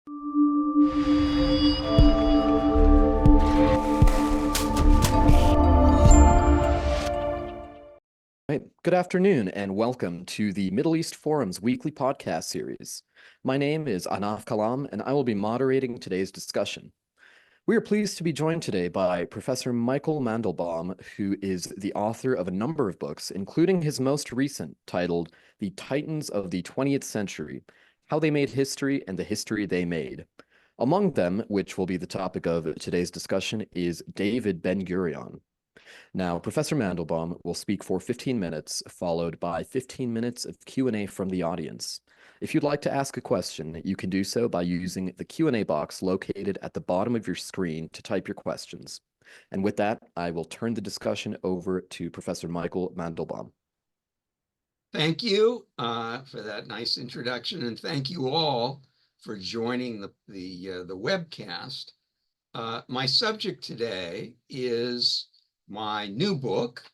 Right. Good afternoon and welcome to the Middle East Forum's weekly podcast series. My name is Anaf Kalam and I will be moderating today's discussion. We are pleased to be joined today by Professor Michael Mandelbaum, who is the author of a number of books, including his most recent titled The Titans of the 20th Century: How They Made History and the History They Made. Among them, which will be the topic of today's discussion, is David Ben-Gurion. Now, Professor Mandelbaum will speak for 15 minutes, followed by 15 minutes of Q&A from the audience. If you'd like to ask a question, you can do so by using the Q&A box located at the bottom of your screen to type your questions. And with that, I will turn the discussion over to Professor Michael Mandelbaum. Thank you for that nice introduction, and thank you all for joining the webcast. My subject today is my new book,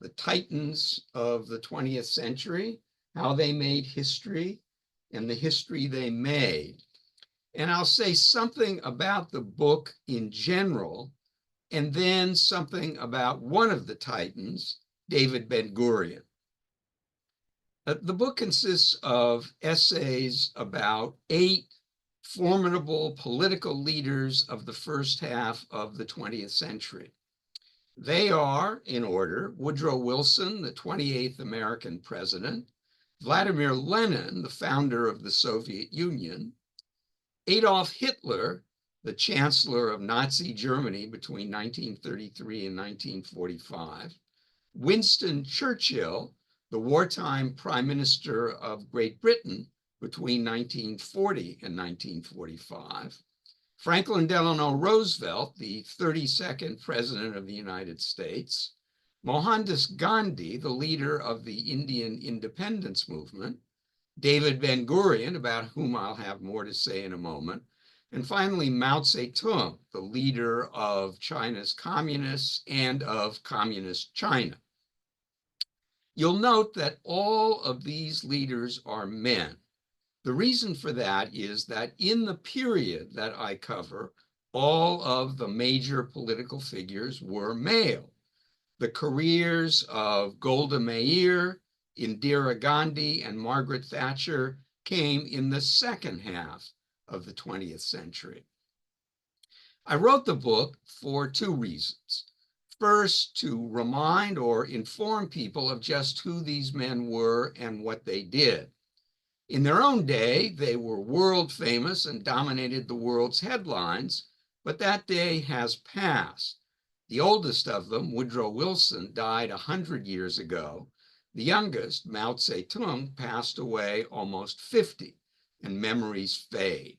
The Titans of the 20th Century: How They Made History and the History They Made. And I'll say something about the book in general, and then something about one of the Titans, David Ben-Gurion. The book consists of essays about 8 formidable political leaders of the first half of the 20th century. They are, in order, Woodrow Wilson, the 28th American president; Vladimir Lenin, the founder of the Soviet Union; Adolf Hitler, the chancellor of Nazi Germany between 1933 and 1945; Winston Churchill, the wartime prime minister of Great Britain between 1940 and 1945; Franklin Delano Roosevelt, the 32nd president of the United States; Mohandas Gandhi, the leader of the Indian independence movement; David Ben-Gurion, about whom I'll have more to say in a moment; and finally, Mao Zedong, the leader of China's communists and of communist China. You'll note that all of these leaders are men. The reason for that is that in the period that I cover, all of the major political figures were male. The careers of Golda Meir, Indira Gandhi, and Margaret Thatcher came in the second half of the 20th century. I wrote the book for 2 reasons. First, to remind or inform people of just who these men were and what they did. In their own day, they were world famous and dominated the world's headlines, but that day has passed. The oldest of them, Woodrow Wilson, died 100 years ago. The youngest, Mao Zedong, passed away almost 50, and memories fade.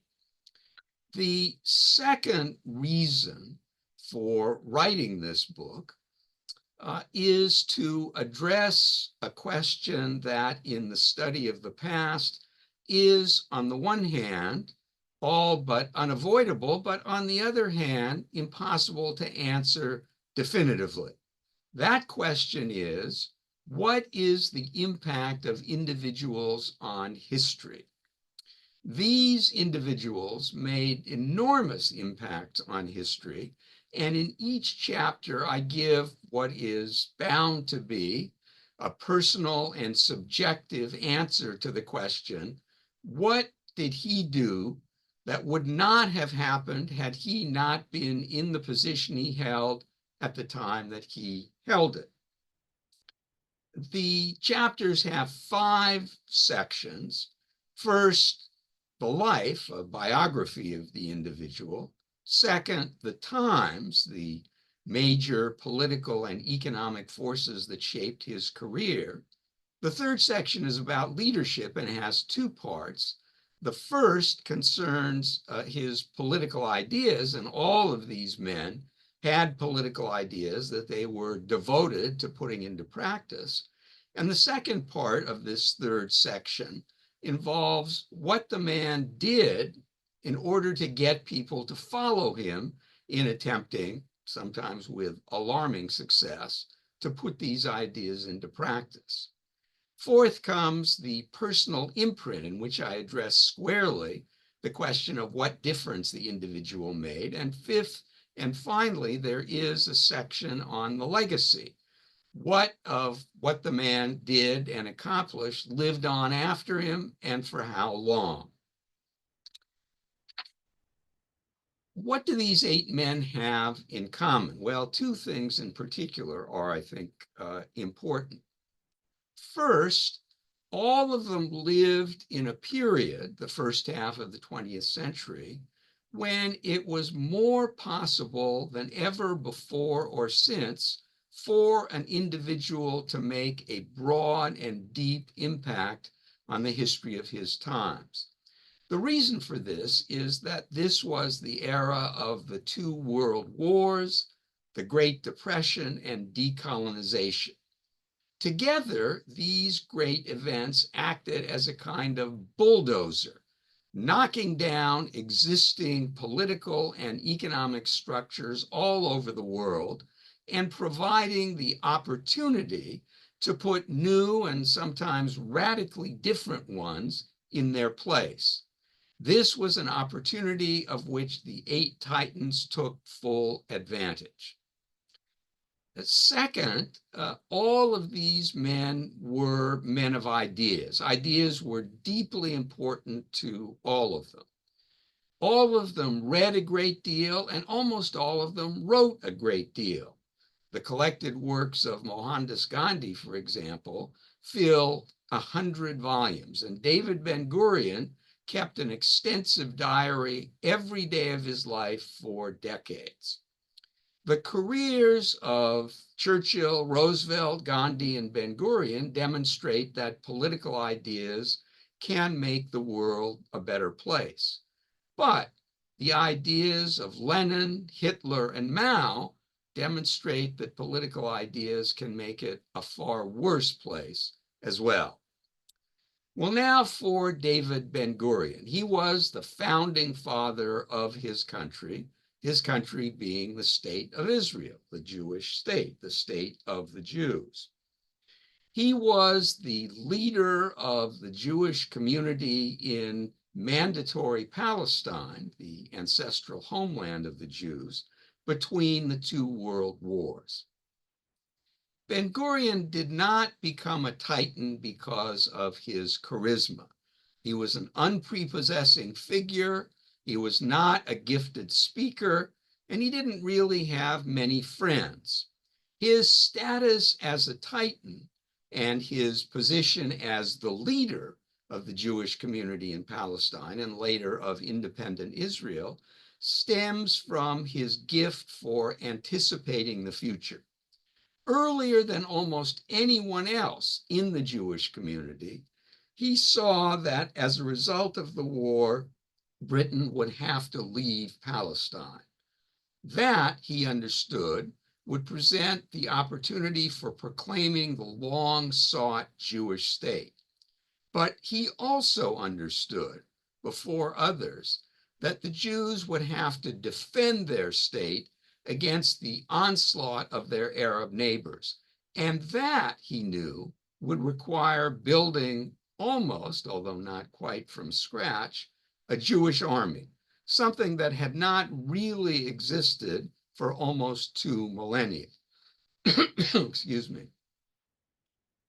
The second reason for writing this book is to address a question that in the study of the past is, on the one hand, all but unavoidable, but on the other hand, impossible to answer definitively. That question is, what is the impact of individuals on history? These individuals made enormous impacts on history, and in each chapter, I give what is bound to be a personal and subjective answer to the question, what did he do that would not have happened had he not been in the position he held at the time that he held it? The chapters have 5 sections. First, the life, a biography of the individual. Second, the times, the major political and economic forces that shaped his career. The third section is about leadership and has 2 parts. The first concerns his political ideas, and all of these men had political ideas that they were devoted to putting into practice. And the second part of this third section involves what the man did in order to get people to follow him in attempting, sometimes with alarming success, to put these ideas into practice. Fourth comes the personal imprint, in which I address squarely the question of what difference the individual made. And fifth, and finally, there is a section on the legacy. What of what the man did and accomplished lived on after him, and for how long? What do these 8 men have in common? Well, 2 things in particular are, I think, important. First, all of them lived in a period, the first half of the 20th century, when it was more possible than ever before or since for an individual to make a broad and deep impact on the history of his times. The reason for this is that this was the era of the 2 world wars, the Great Depression, and decolonization. Together, these great events acted as a kind of bulldozer, knocking down existing political and economic structures all over the world and providing the opportunity to put new and sometimes radically different ones in their place. This was an opportunity of which the 8 Titans took full advantage. Second, all of these men were men of ideas. Ideas were deeply important to all of them. All of them read a great deal, and almost all of them wrote a great deal. The collected works of Mohandas Gandhi, for example, fill 100 volumes, and David Ben-Gurion kept an extensive diary every day of his life for decades. The careers of Churchill, Roosevelt, Gandhi, and Ben-Gurion demonstrate that political ideas can make the world a better place. But the ideas of Lenin, Hitler, and Mao demonstrate that political ideas can make it a far worse place as well. Well, now for David Ben-Gurion. He was the founding father of his country being the state of Israel, the Jewish state, the state of the Jews. He was the leader of the Jewish community in Mandatory Palestine, the ancestral homeland of the Jews, between the 2 world wars. Ben-Gurion did not become a Titan because of his charisma. He was an unprepossessing figure. He was not a gifted speaker, and he didn't really have many friends. His status as a Titan and his position as the leader of the Jewish community in Palestine and later of independent Israel stems from his gift for anticipating the future. Earlier than almost anyone else in the Jewish community, he saw that as a result of the war, Britain would have to leave Palestine. That, he understood, would present the opportunity for proclaiming the long-sought Jewish state. But he also understood, before others, that the Jews would have to defend their state against the onslaught of their Arab neighbors. And that, he knew, would require building almost, although not quite from scratch, a Jewish army, something that had not really existed for almost 2 millennia. Excuse me.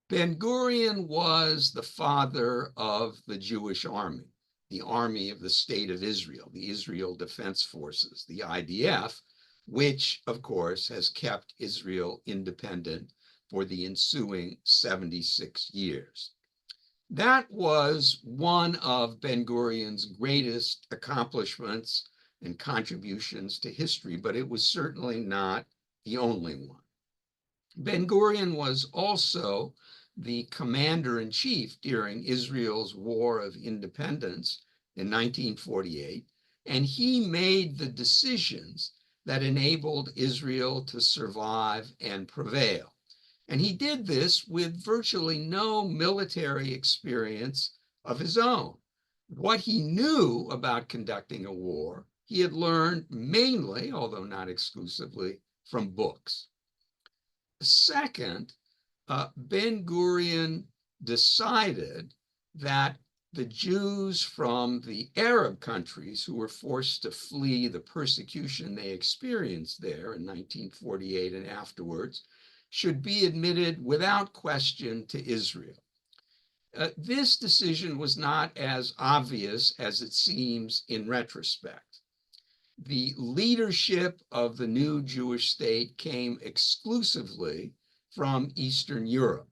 Ben-Gurion was the father of the Jewish army, the army of the state of Israel, the Israel Defense Forces, the IDF, which, of course, has kept Israel independent for the ensuing 76 years. That was one of Ben-Gurion's greatest accomplishments and contributions to history, but it was certainly not the only one. Ben-Gurion was also the commander-in-chief during Israel's War of Independence in 1948, and he made the decisions that enabled Israel to survive and prevail. And he did this with virtually no military experience of his own. What he knew about conducting a war, he had learned mainly, although not exclusively, from books. Second, Ben-Gurion decided that the Jews from the Arab countries who were forced to flee the persecution they experienced there in 1948 and afterwards should be admitted without question to Israel. This decision was not as obvious as it seems in retrospect. The leadership of the new Jewish state came exclusively from Eastern Europe.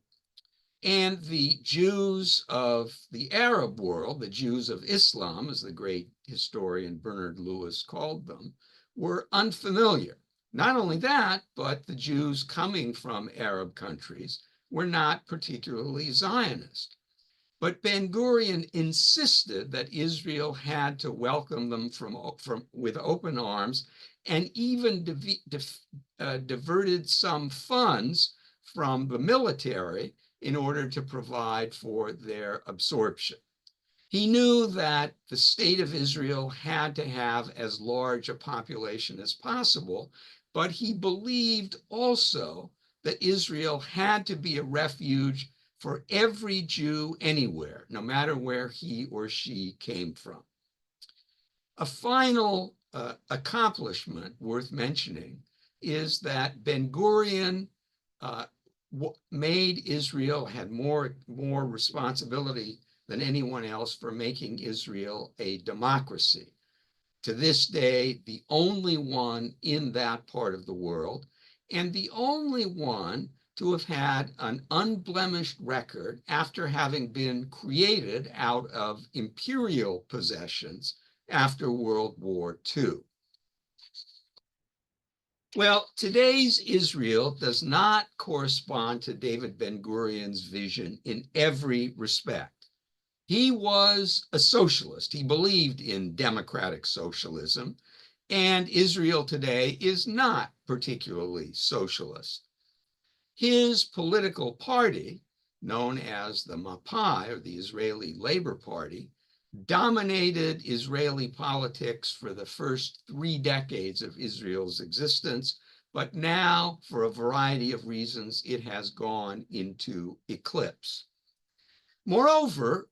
And the Jews of the Arab world, the Jews of Islam, as the great historian Bernard Lewis called them, were unfamiliar. Not only that, but the Jews coming from Arab countries were not particularly Zionist. But Ben-Gurion insisted that Israel had to welcome them with open arms, and even diverted some funds from the military in order to provide for their absorption. He knew that the state of Israel had to have as large a population as possible, but he believed also that Israel had to be a refuge for every Jew anywhere, no matter where he or she came from. A final accomplishment worth mentioning is that Ben-Gurion made Israel, had more responsibility than anyone else for making Israel a democracy. To this day, the only one in that part of the world, and the only one to have had an unblemished record after having been created out of imperial possessions after World War II. Well, today's Israel does not correspond to David Ben-Gurion's vision in every respect. He was a socialist. He believed in democratic socialism, and Israel today is not particularly socialist. His political party, known as the Mapai, or the Israeli Labor Party, dominated Israeli politics for the first 3 decades of Israel's existence, but now, for a variety of reasons, it has gone into eclipse. Moreover,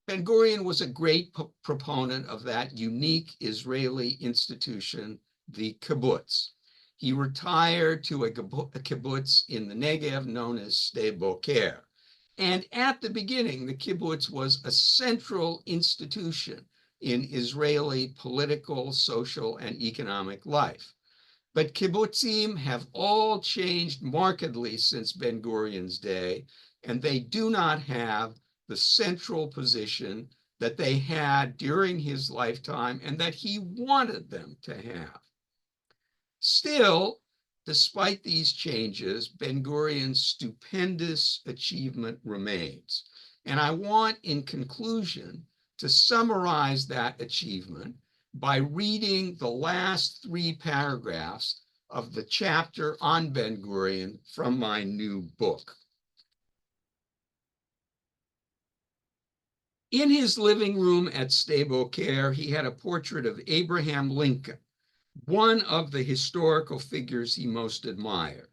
Ben-Gurion was a great proponent of that unique Israeli institution, the kibbutz. He retired to a kibbutz in the Negev known as Sde Boker. And at the beginning, the kibbutz was a central institution in Israeli political, social, and economic life. But kibbutzim have all changed markedly since Ben-Gurion's day, and they do not have the central position that they had during his lifetime and that he wanted them to have. Still, despite these changes, Ben-Gurion's stupendous achievement remains. And I want, in conclusion, to summarize that achievement by reading the last 3 paragraphs of the chapter on Ben-Gurion from my new book. In his living room at Sde Boker, he had a portrait of Abraham Lincoln, one of the historical figures he most admired.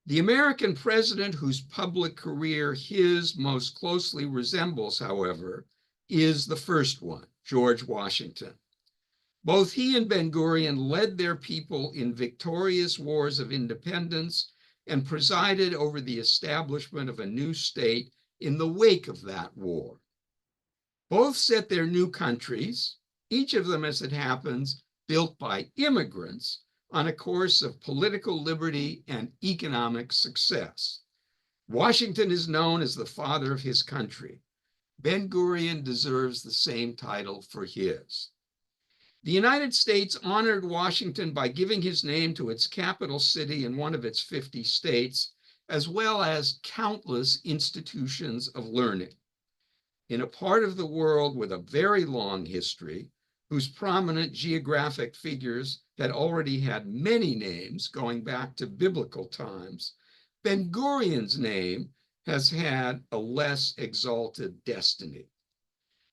The American president whose public career his most closely resembles, however, is the first one, George Washington. Both he and Ben-Gurion led their people in victorious wars of independence and presided over the establishment of a new state in the wake of that war. Both set their new countries, each of them, as it happens, built by immigrants, on a course of political liberty and economic success. Washington is known as the father of his country. Ben-Gurion deserves the same title for his. The United States honored Washington by giving his name to its capital city in one of its 50 states, as well as countless institutions of learning. In a part of the world with a very long history, whose prominent geographic figures had already had many names going back to biblical times, Ben-Gurion's name has had a less exalted destiny.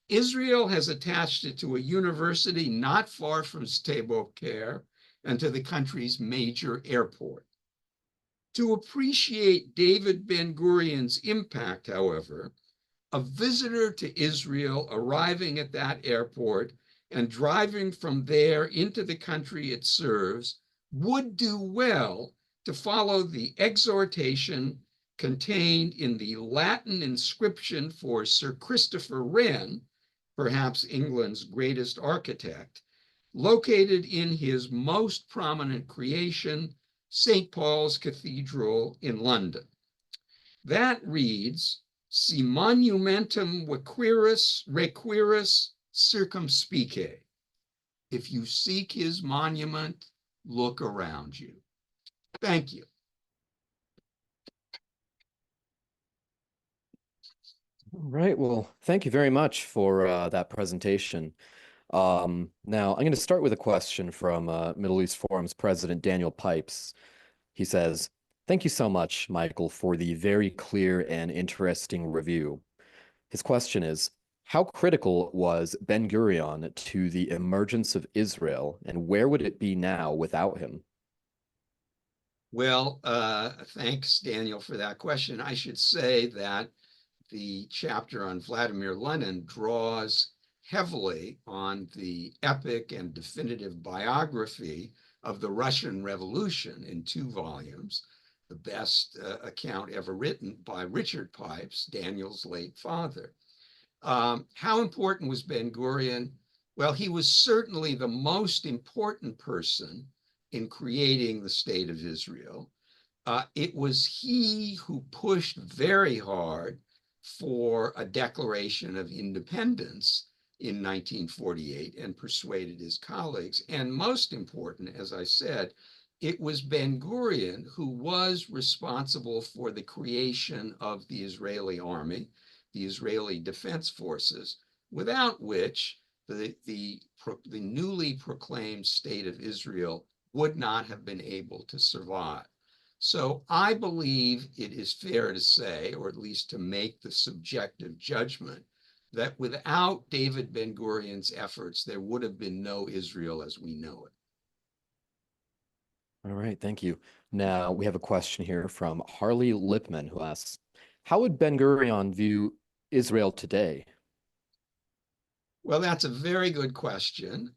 Israel has attached it to a university not far from Sde Boker and to the country's major airport. To appreciate David Ben-Gurion's impact, however, a visitor to Israel arriving at that airport and driving from there into the country it serves would do well to follow the exhortation contained in the Latin inscription for Sir Christopher Wren, perhaps England's greatest architect, located in his most prominent creation, St. Paul's Cathedral in London. That reads, Si monumentum requiris circumspice. If you seek his monument, look around you. Thank you. All right. Well, thank you very much for that presentation. Now, I'm going to start with a question from Middle East Forum's president, Daniel Pipes. He says, thank you so much, Michael, for the very clear and interesting review. His question is, how critical was Ben-Gurion to the emergence of Israel, and where would it be now without him? Well, thanks, Daniel, for that question. I should say that the chapter on Vladimir Lenin draws heavily on the epic and definitive biography of the Russian Revolution in 2 volumes, the best account ever written by Richard Pipes, Daniel's late father. How important was Ben-Gurion? Well, he was certainly the most important person in creating the state of Israel. It was he who pushed very hard for a declaration of independence in 1948 and persuaded his colleagues. And most important, as I said, it was Ben-Gurion who was responsible for the creation of the Israeli army, the Israeli Defense Forces, without which the newly proclaimed state of Israel would not have been able to survive. So I believe it is fair to say, or at least to make the subjective judgment, that without David Ben-Gurion's efforts, there would have been no Israel as we know it. All right, thank you. Now we have a question here from Harley Lipman, who asks, how would Ben-Gurion view Israel today? Well, that's a very good question.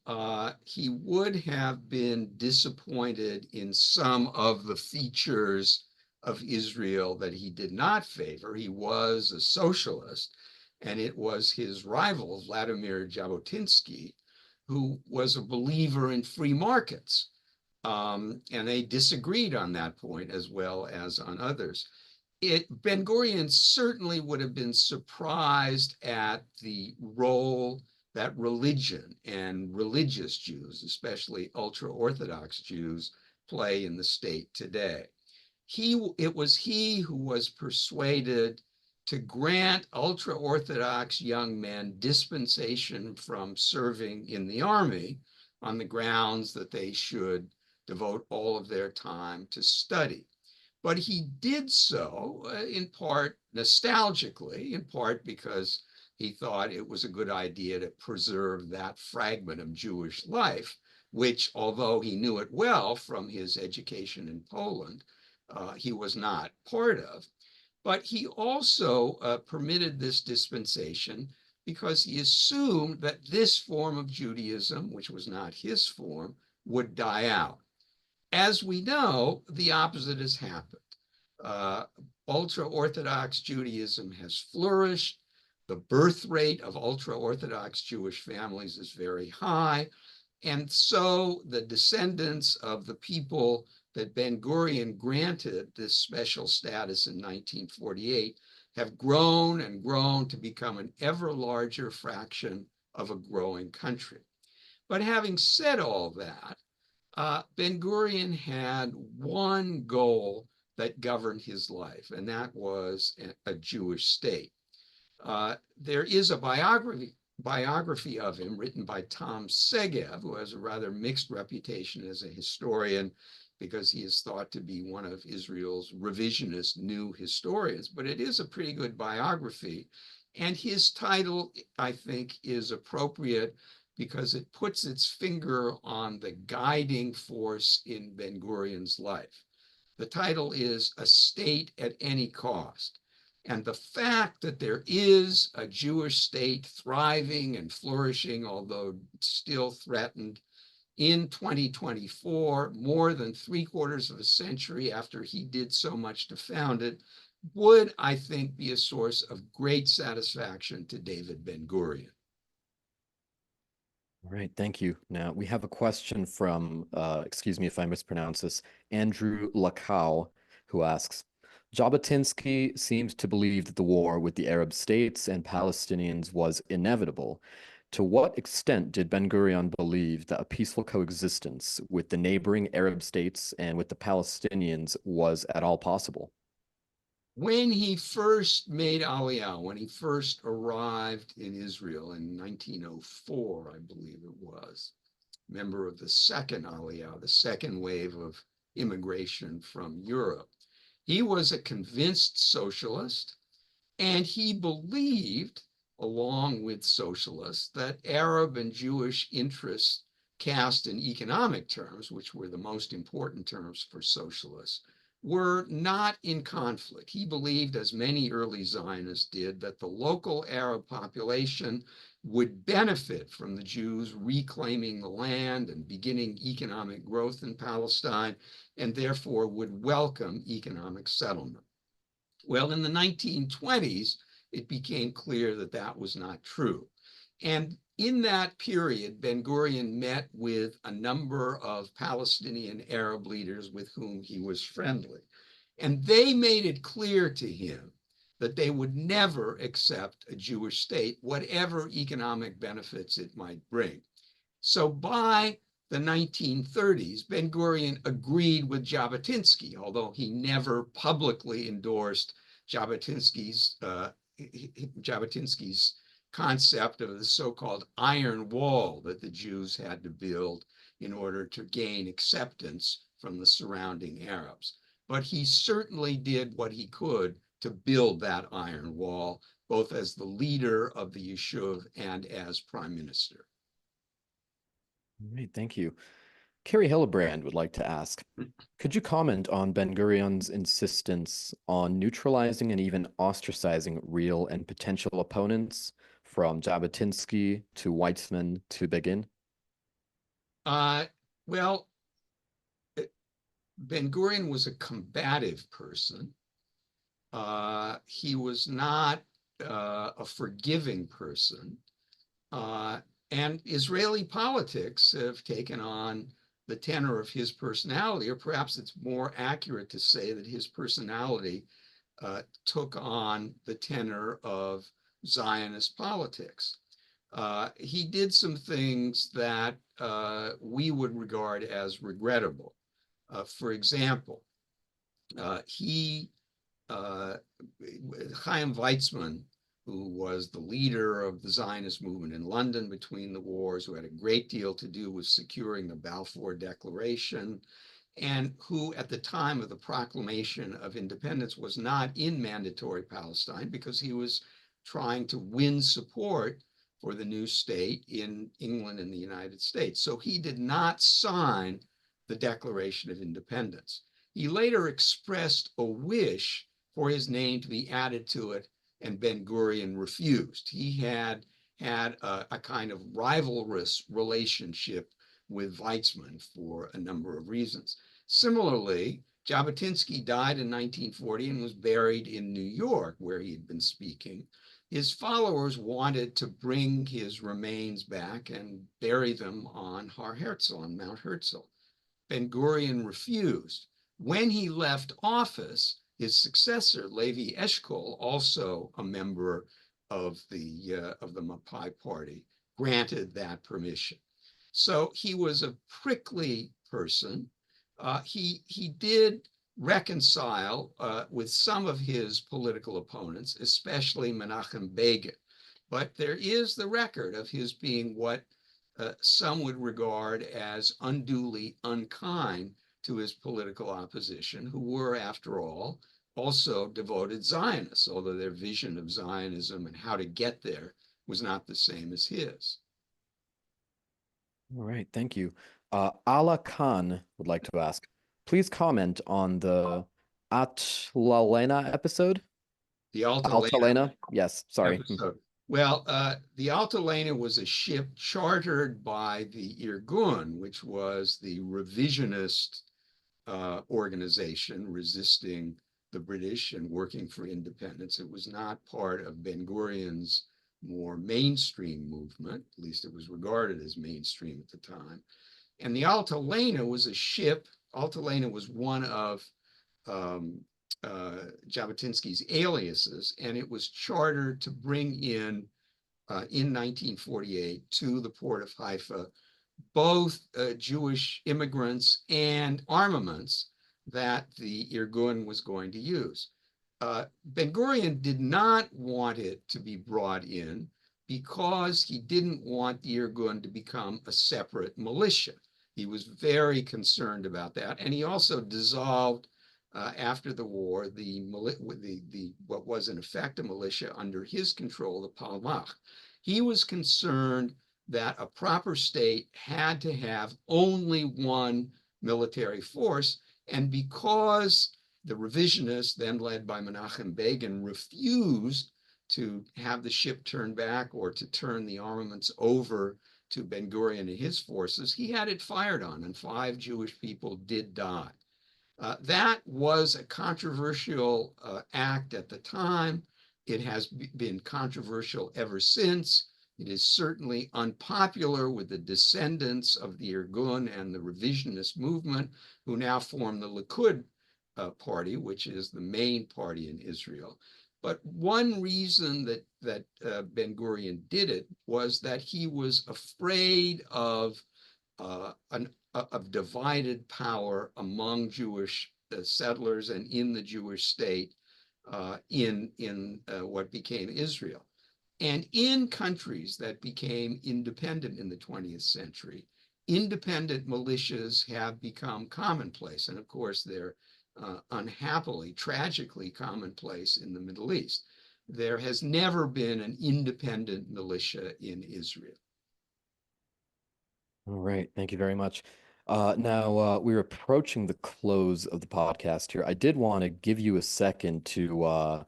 He would have been disappointed in some of the features of Israel that he did not favor. He was a socialist, and it was his rival, Vladimir Jabotinsky, who was a believer in free markets. And they disagreed on that point as well as on others. Ben-Gurion certainly would have been surprised at the role that religion and religious Jews, especially ultra-Orthodox Jews, play in the state today. It was he who was persuaded to grant ultra-Orthodox young men dispensation from serving in the army on the grounds that they should devote all of their time to study. But he did so in part nostalgically, in part because he thought it was a good idea to preserve that fragment of Jewish life, which, although he knew it well from his education in Poland, he was not part of. But he also permitted this dispensation because he assumed that this form of Judaism, which was not his form, would die out. As we know, the opposite has happened. Ultra-Orthodox Judaism has flourished. The birth rate of ultra-Orthodox Jewish families is very high. And so the descendants of the people that Ben-Gurion granted this special status in 1948 have grown and grown to become an ever larger fraction of a growing country. But having said all that, Ben-Gurion had one goal that governed his life, and that was a Jewish state. There is a biography of him written by Tom Segev, who has a rather mixed reputation as a historian because he is thought to be one of Israel's revisionist new historians, but it is a pretty good biography. And his title, I think, is appropriate because it puts its finger on the guiding force in Ben-Gurion's life. The title is A State at Any Cost. And the fact that there is a Jewish state thriving and flourishing, although still threatened, in 2024, more than 3/4 of a century after he did so much to found it, would, I think, be a source of great satisfaction to David Ben-Gurion. All right, thank you. Now we have a question from, excuse me if I mispronounce this, Andrew Lacow, who asks, Jabotinsky seems to believe that the war with the Arab states and Palestinians was inevitable. To what extent did Ben-Gurion believe that a peaceful coexistence with the neighboring Arab states and with the Palestinians was at all possible? When he first made Aliyah, when he first arrived in Israel in 1904, I believe it was, member of the second Aliyah, the second wave of immigration from Europe, he was a convinced socialist, and he believed, along with socialists, that Arab and Jewish interests cast in economic terms, which were the most important terms for socialists, were not in conflict. He believed, as many early Zionists did, that the local Arab population would benefit from the Jews reclaiming the land and beginning economic growth in Palestine, and therefore would welcome economic settlement. Well, in the 1920s, it became clear that that was not true. And in that period, Ben-Gurion met with a number of Palestinian Arab leaders with whom he was friendly. And they made it clear to him that they would never accept a Jewish state, whatever economic benefits it might bring. So by the 1930s, Ben-Gurion agreed with Jabotinsky, although he never publicly endorsed Jabotinsky's concept of the so-called iron wall that the Jews had to build in order to gain acceptance from the surrounding Arabs. But he certainly did what he could to build that iron wall, both as the leader of the Yishuv and as prime minister. All right, thank you. Carrie Hillebrand would like to ask, could you comment on Ben-Gurion's insistence on neutralizing and even ostracizing real and potential opponents, from Jabotinsky to Weizmann to Begin? Well, Ben-Gurion was a combative person. He was not a forgiving person. And Israeli politics have taken on the tenor of his personality, or perhaps it's more accurate to say that his personality took on the tenor of Zionist politics. He did some things that we would regard as regrettable. For example, Chaim Weizmann, who was the leader of the Zionist movement in London between the wars, who had a great deal to do with securing the Balfour Declaration, and who at the time of the proclamation of independence was not in mandatory Palestine because he was trying to win support for the new state in England and the United States. So he did not sign the Declaration of Independence. He later expressed a wish for his name to be added to it, and Ben-Gurion refused. He had a kind of rivalrous relationship with Weizmann for a number of reasons. Similarly, Jabotinsky died in 1940 and was buried in New York, where he had been speaking. His followers wanted to bring his remains back and bury them on Har Herzl, on Mount Herzl. Ben-Gurion refused. When he left office, his successor, Levi Eshkol, also a member of the Mapai party, granted that permission. So he was a prickly person. He did reconcile with some of his political opponents, especially Menachem Begin. But there is the record of his being what some would regard as unduly unkind to his political opposition, who were, after all, also devoted Zionists, although their vision of Zionism and how to get there was not the same as his. All right, thank you. Ala Khan would like to ask, please comment on the Atlalena episode. The Altalena Altalena? Yes, sorry. episode. Well, the Altalena was a ship chartered by the Irgun, which was the revisionist organization resisting the British and working for independence. It was not part of Ben-Gurion's more mainstream movement, at least it was regarded as mainstream at the time. And the Altalena was a ship. Altalena was one of Jabotinsky's aliases, and it was chartered to bring in 1948 to the port of Haifa both Jewish immigrants and armaments that the Irgun was going to use. Ben-Gurion did not want it to be brought in because he didn't want the Irgun to become a separate militia. He was very concerned about that, and he also dissolved after the war what was in effect a militia under his control, the Palmach. He was concerned that a proper state had to have only one military force, and because the revisionists, then led by Menachem Begin, refused to have the ship turned back or to turn the armaments over to Ben-Gurion and his forces, he had it fired on, and 5 Jewish people did die. That was a controversial act at the time. It has been controversial ever since. It is certainly unpopular with the descendants of the Irgun and the revisionist movement, who now form the Likud party, which is the main party in Israel. But one reason that Ben-Gurion did it was that he was afraid of divided power among Jewish settlers and in the Jewish state in what became Israel. And in countries that became independent in the 20th century, independent militias have become commonplace. And of course, they're unhappily, tragically commonplace in the Middle East. There has never been an independent militia in Israel. All right, thank you very much. Now, we're approaching the close of the podcast here. I did want to give you a second to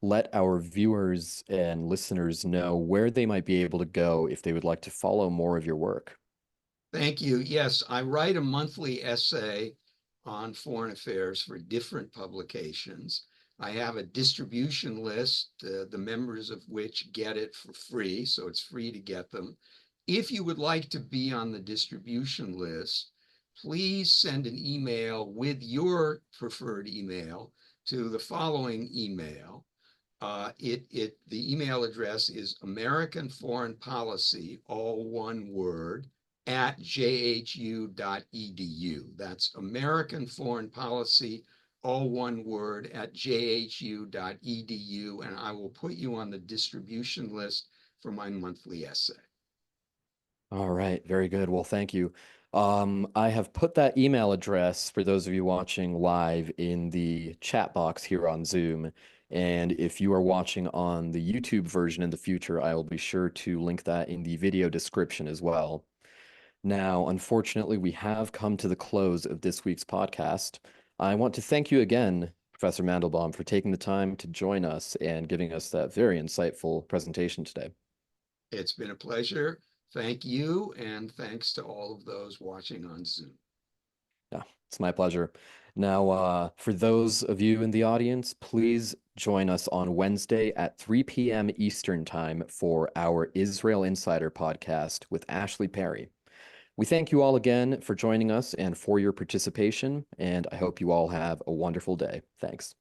let our viewers and listeners know where they might be able to go if they would like to follow more of your work. Thank you. Yes, I write a monthly essay on foreign affairs for different publications. I have a distribution list, the members of which get it for free, so it's free to get them. If you would like to be on the distribution list, please send an email with your preferred email to the following email. The email address is American Foreign Policy, all one word, at jhu.edu. That's American Foreign Policy, all one word, at jhu.edu, and I will put you on the distribution list for my monthly essay. All right, very good. Well, thank you. I have put that email address for those of you watching live in the chat box here on Zoom. And if you are watching on the YouTube version in the future, I will be sure to link that in the video description as well. Now, unfortunately, we have come to the close of this week's podcast. I want to thank you again, Professor Mandelbaum, for taking the time to join us and giving us that very insightful presentation today. It's been a pleasure. Thank you, and thanks to all of those watching on Zoom. Yeah, it's my pleasure. Now, for those of you in the audience, please join us on Wednesday at 3 p.m. Eastern Time for our Israel Insider podcast with Ashley Perry. We thank you all again for joining us and for your participation, and I hope you all have a wonderful day. Thanks.